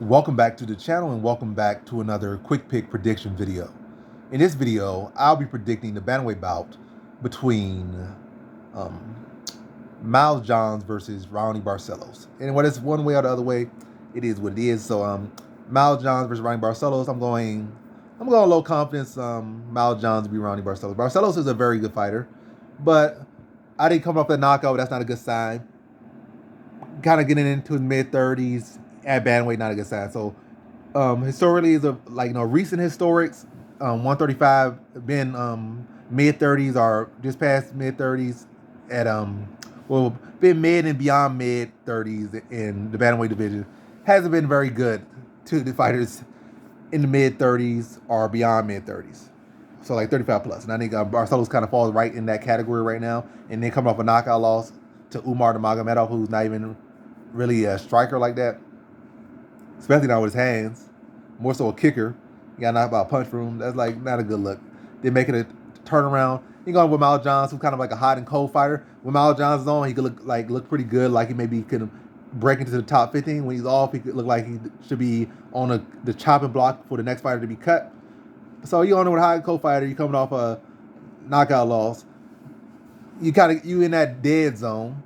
Welcome back to the channel and welcome back to another quick pick prediction video. In this video, I'll be predicting the bantamweight bout between um, Miles Johns versus Raoni Barcelos. And whether it's one way or the other way, it is what it is. So Miles Johns versus Raoni Barcelos, I'm going low confidence. Miles Johns will be Raoni Barcelos. Barcelos is a very good fighter, but I didn't come off that knockout. That's not a good sign. Kind of getting into his mid-30s at bantamweight, not a good sign. So historically, is recent historics. 135 been mid-30s or just past mid-30s at been mid and beyond mid-30s in the bantamweight division. Hasn't been very good to the fighters in the mid-30s or beyond mid-30s. So like 35 plus. And I think Barcelos kind of falls right in that category right now. And then coming off a knockout loss to Umar Nurmagomedov, who's not even really a striker like that, especially not with his hands, more so a kicker. You got knocked by a punch from him. That's like not a good look. They're making a turnaround. You going with Miles Johns, who's kind of like a hot and cold fighter. When Miles Johns is on, he could look pretty good. Like he maybe could break into the top 15. When he's off, he could look like he should be on the chopping block for the next fighter to be cut. So you don't know with a hot and cold fighter. You coming off a knockout loss. You in that dead zone.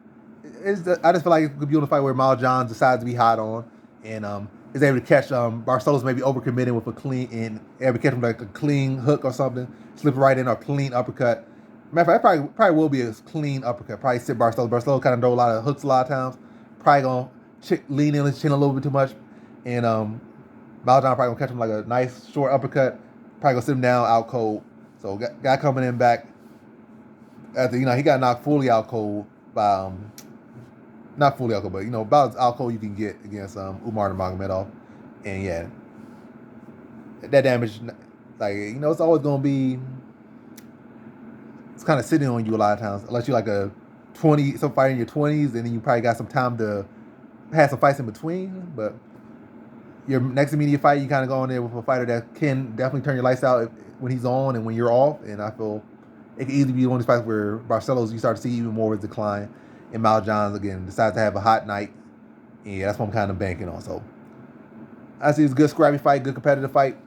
I just feel like it could be on a fight where Miles Johns decides to be hot on and is able to catch Barcelos maybe overcommitting with a clean and able to catch him like a clean hook or something, slip right in or clean uppercut. Matter of fact, probably will be a clean uppercut. Probably sit Barcelos. Barcelos kind of throw a lot of hooks a lot of times. Probably gonna lean in his chin a little bit too much, and Miles Johns probably gonna catch him like a nice short uppercut. Probably gonna sit him down out cold. So guy coming in back after he got knocked fully out cold by not fully out cold, but about as out cold you can get against Umar Nurmagomedov. And yeah, that damage, it's always gonna be, it's kind of sitting on you a lot of times, unless you're like a 20, some fight in your 20s, and then you probably got some time to have some fights in between. But your next immediate fight, you kind of go in there with a fighter that can definitely turn your lights out when he's on and when you're off. And I feel it could easily be one of these fights where Barcelos, you start to see even more of his decline. And Miles Johns, again, decides to have a hot night. And yeah, that's what I'm kind of banking on. So I see it's a good scrappy fight, good competitive fight.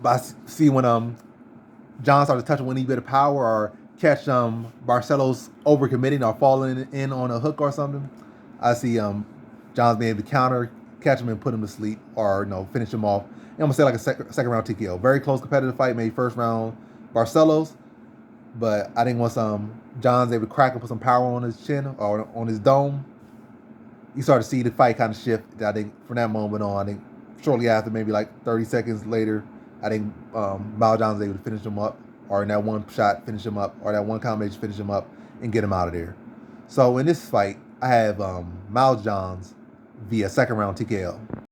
But I see when John starts to touch when he bit of power or catch Barcelos overcommitting or falling in on a hook or something, I see Johns being able to counter, catch him and put him to sleep or finish him off. And I'm gonna say like a second round TKO. Very close competitive fight, maybe first round Barcelos. But I think once John's able to crack and put some power on his chin or on his dome, you start to see the fight kind of shift. I think from that moment on, I think shortly after, maybe like 30 seconds later, I think Miles Johns was able to finish him up, or in that one shot finish him up, or that one combination finish him up and get him out of there. So in this fight, I have Miles Johns via second round TKO.